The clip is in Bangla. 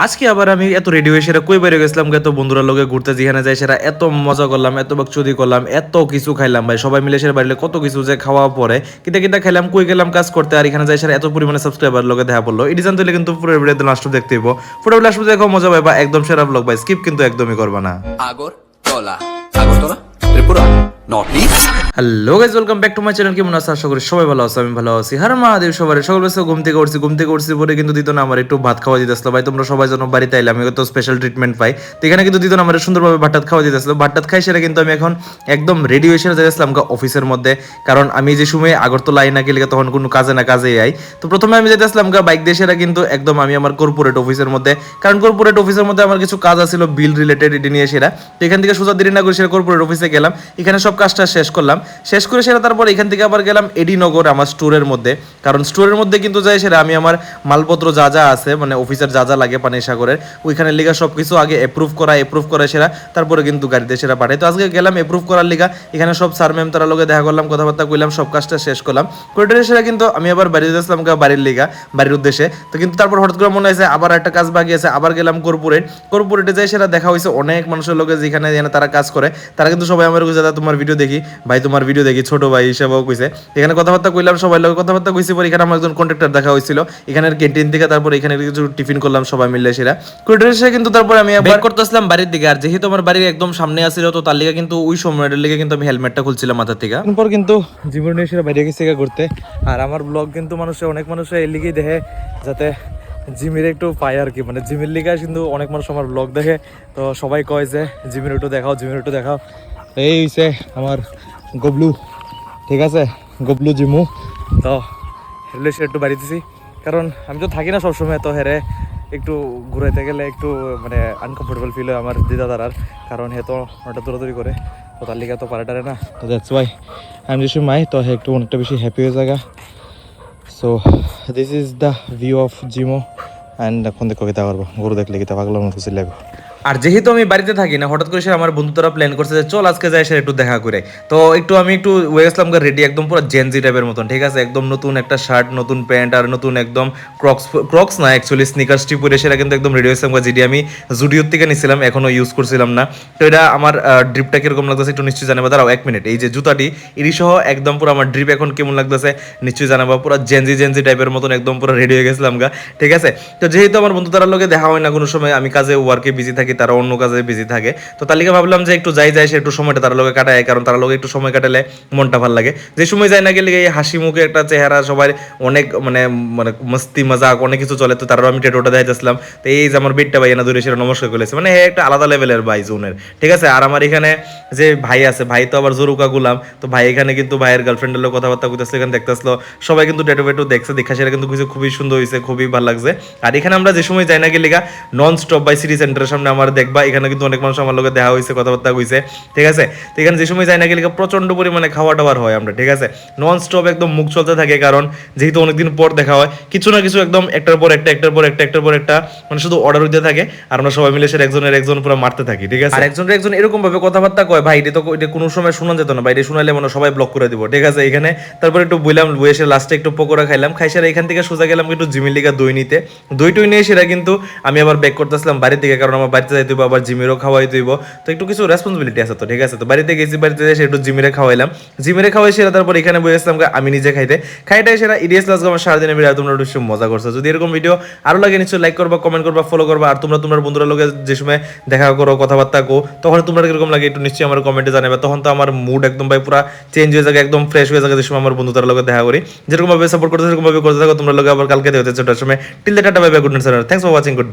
আজকে আবার আমি এত রেডি হয়ে সেরা কই বাইরে গেছিলাম এত বন্ধুরা লোকে ঘুরতে যেখানে যাই সেরা এত মজা করলাম এত বাকচুদি করলাম এত কিছু খাইলাম ভাই সবাই মিলে সেরা বাড়িলে কত কিছু যে খাওয়া পরে কিতা কিতা খাইলাম কই গেলাম কাজ করতে আর এখানে যাই সেরা এত পরিমাণে সাবস্ক্রাইবার লোকে দেখা পড়লো এটি জানতে হলে কিন্তু পুরো ভিডিও লাস্ট দেখতে হইব পুরো লাস্ট দেখো মজা পাইবা একদম সেরা ব্লগ ভাই স্কিপ কিন্তু একদমই করবা না। Agartala Agartala Tripura north east. Hello guys welcome back to my channel. কেমন আছো? আশা করি সবাই ভালো আছো, আমি ভালো আছি। হর মহাদেব। সবাই সকাল বেলা ঘুম থেকে উঠছি পরে কিন্তু দিত না আমার একটু ভাত খাওয়া দিতেছিল ভাই। তোমরা সবাই যেন বাড়িতে আইলে আমি তো স্পেশাল ট্রিটমেন্ট পাই, তো এখানে কিন্তু দিত না আমার সুন্দরভাবে ভাত খাওয়া দিতেছিল। ভাত খাই সেটা কিন্তু আমি এখন একদম রেডি হয়ে সেরে যাইছিলাম অফিসের মধ্যে, কারণ আমি যে সময় আগরতলা আই না গেলে তখন কোনো কাজে না কাজে আই। তো প্রথমে আমি যেতেছিলাম বাইক দিয়ে সেরা কিন্তু একদম আমি আমার কর্পোরেট অফিসের মধ্যে, কারণ কর্পোরেট অফিসের মধ্যে আমার কিছু কাজ আছিল বিল রিলেটেড এটি নিয়ে সেরা। তো এখান থেকে সোজা দেরি না করে সেরা কর্পোরেট অফিসে গেলাম, এখানে সব কাজটা শেষ করলাম। শেষ করে সেরা তারপর এখান থেকে আবার গেলাম এডিনগর আমার স্টোরের মধ্যে, কারণ স্টোরের মধ্যে কিন্তু যাই সেরা আমি আমার মালপত্র যা যা আছে মানে অফিসের যা যা লাগে পানি সাগরের ওইখানে লিগা সব কিছু আগে অ্যাপ্রুভ করে সেরা তারপরে কিন্তু গাড়িতে সেরা পাঠাই। তো আজকে গেলাম অ্যাপ্রুভ করার লিগা, এখানে সব স্যার ম্যাম তারা লোকে দেখা করলাম, কথাবার্তা কইলাম, সব কাজটা শেষ করলাম। করে সেরা কিন্তু আমি আবার বাড়ি যাচ্ছিলাম বাড়ির লিগা, বাড়ির উদ্দেশ্যে। তো কিন্তু তারপর হঠাৎ করে মনে হয়েছে আবার একটা কাজ বাকি আছে, আবার গেলাম কর্পোরেটে যাই সেরা দেখা হয়েছে অনেক মানুষের লোকে যেখানে তারা কাজ করে, তারা কিন্তু সবাই আমার কাছে তোমার ভিডিও দেখি ভাই, তোমার ভিডিও দেখি, ছোট ভাই হিসেবেও কইছে। এখানে কথাবার্তা কইলাম, সবাই লোক কথাবার্তা কইছি পরে এখানে আমার একজন কন্ট্রাক্টর দেখা হয়েছিল এখানের ক্যান্টিন থেকে। তারপর এখানে কিছু টিফিন করলাম সবাই মিলে সেরা করে কিন্তু তারপর আমি ব্যাক করতেছিলাম বাড়ির দিকে। আর যেহেতু আমার বাড়ির একদম সামনে আসছিল তো তার লিগে কিন্তু ওই সময়টার লিগে কিন্তু আমি হেলমেটটা খুলছিলাম মাথা থেকে। তারপর কিন্তু জীবনে সেরা বাইরে গেছে ঘুরতে। আর আমার ব্লগ কিন্তু অনেক মানুষ এই লিগেই দেখে যাতে জিমের একটু পায় আর কি, মানে জিমের লিগে কিন্তু অনেক মানুষ আমার ব্লগ দেখে, তো সবাই কয় যে জিমের একটু দেখাও। এই হইছে আমার গবলু, ঠিক আছে, গবলু জিমু। তো হেরলে সে একটু বাড়িতেছি, কারণ আমি তো থাকি না সবসময়, তো হেরে একটু ঘুরাইতে গেলে একটু মানে আনকমফোর্টেবল ফিল হয় আমার দিদা দাদার, কারণ হে তো ওটা দৌড়াদৌড়ি করে, তো তার লিগে তো পারাটারে না। তো দ্যাটস ওয়াই আই এম জিসু মাই, তো হে একটু অনেকটা বেশি হ্যাপি হয়ে জায়গা। So this is the view of জিমো অ্যান্ড এখন দেখো কিতা করবো, গরু দেখলে কিতা পাগলার মতো খুশি লাগবে। আর যেহেতু আমি বাড়িতে থাকি না, হঠাৎ করে সে আমার বন্ধু তারা প্ল্যান করছে যে চল আজকে যাই সে একটু দেখা করে। তো আমি একটু হয়ে গেছিলাম রেডি একদম পুরো জেনজি টাইপের মতন, ঠিক আছে, একদম নতুন একটা শার্ট, নতুন প্যান্ট আর নতুন একদম ক্রক্স না অ্যাকচুয়ালি স্নিকার্স টি পরে সেটা কিন্তু একদম রেডি হয়েছিলাম, যেটি আমি জুডিওর থেকে নিছিলাম, এখনো ইউজ করছিলাম না। তো এটা আমার ড্রিপটা কিরকম লাগতেছে একটু নিশ্চয়ই জানাবো। দাঁড়াও 1 মিনিট, এই যে জুতাটি এটি সহ একদম পুরো আমার ড্রিপ এখন কেমন লাগতেছে নিশ্চয়ই জানাবো। পুরো জেনজি টাইপের মতন একদম পুরো রেডি হয়ে গেছিলাম ঠিক আছে। তো যেহেতু আমার বন্ধু তারা লোকে দেখা হয় না কোনো সময়, আমি কাজে ওয়ার্কে বিজি থাকি, তারা অন্য কাজে বিজি থাকে, তো তার লিগে ভাবলাম যে একটু যাই সে একটু সময়টা তার লোকে কাটায়, কারণ তার লোকে একটু সময় কাটালে মনটা ভালো লাগে। যে সময় যায় না গেলে এই হাসি মুখে একটা চেহারা, সবাই অনেক মানে মানে মস্তি মজাক অনেক কিছু চলে, তো তারও আমি টেটোটা দেখাইতেছিলাম। তো এই যে আমার বেডটা ভাই না দূরে সেটা নমস্কার করেছে, মানে একটা আলাদা লেভেলের ভাই জোনের, ঠিক আছে। আর আমার এখানে যে ভাই আছে, ভাই তো আবার জরুকা গুলাম, তো ভাই এখানে কিন্তু ভাইয়ের গার্লফ্রেন্ডের লোক কথাবার্তা কইতেছিল, এখানে দেখতেছিল সবাই কিন্তু টেটো দেখছে, দেখা সেটা কিন্তু কিছু খুবই সুন্দর হয়েছে, খুবই ভালো লাগছে। আর এখানে আমরা যে সময় যাই না গেলে নন স্টপ বাই সিটি সেন্টারের সামনে আমার দেখবা, এখানে কিন্তু অনেক মানুষ আমার লোকে দেখা হয়েছে, কথাবার্তা হয়েছে, ঠিক আছে। তো এখানে যে সময় যাই না গেলে প্রচন্ড পরিমাণে খাওয়া দাওয়ার হয় আমরা, ঠিক আছে, নন স্টপ একদম মুখ চলতে থাকে, কারণ যেহেতু অনেকদিন পর দেখা হয়, কিছু না কিছু একদম একটার পর একটা মানে শুধু অর্ডার হইতে থাকে, আর আমরা সবাই মিলে সেটা একজন পুরো মারতে থাকি, ঠিক আছে। আর একজন এরকম ভাবে কথাবার্তা কয় ভাই, এটা তো এটা কোনো সময় শোনা যেত না ভাই, এটা শোনালে মনে সবাই ব্লক করে দিব, ঠিক আছে। এখানে তারপর একটু বললাম বসে লাস্টে একটু পকোড়া খাইলাম, সেরা এখান থেকে সোজা গেলাম একটু জিমের লিগা দই নিতে। দই নিয়ে সেটা কিন্তু আমি আবার ব্যাক করতেছিলাম বাড়ির দিকে, কারণ আমার বাড়িতে যাইতে হইব, আবার জিমেরও খাওয়াই দিব, তো একটু কিছু রেসপন্সিবিলিটি আছে, তো ঠিক আছে। তো বাড়িতে গেছি, বাড়িতে এসে একটু জিমেরে খাওয়াই সেরা তারপর এখানে বসেছিলাম আমি নিজে খাইতে সেরা ইডিএস লাস আমার সারাদিনের ভিডিও তোমরা একটু মজা করছো। যদি এরকম ভিডিও আরো লাগে নিশ্চয়ই লাইক করবা, কমেন্ট করবা, ফলো করবা। আর তোমরা তোমার বন্ধুরা লোকে যে সময় দেখা করো, কথাবার্তা কো, তখন তোমরা কিরকম লাগে একটু নিশ্চয়ই আমার কমেন্টে জানাবে, তখন তো আমার মুড একদম ভাই পুরো চেঞ্জ হয়ে যায়, একদম ফ্রেশ হয়ে যায় যে সময় আমার বন্ধু তার লোকে দেখা করি। যেরকম ভাবে সাপোর্ট করতে সেরকম ভাবে করতে থাকো তোমরা লোকে। আবার কালকে হতে ছোটার সময় till the tata, bye bye, good night, thanks for watching, good bye.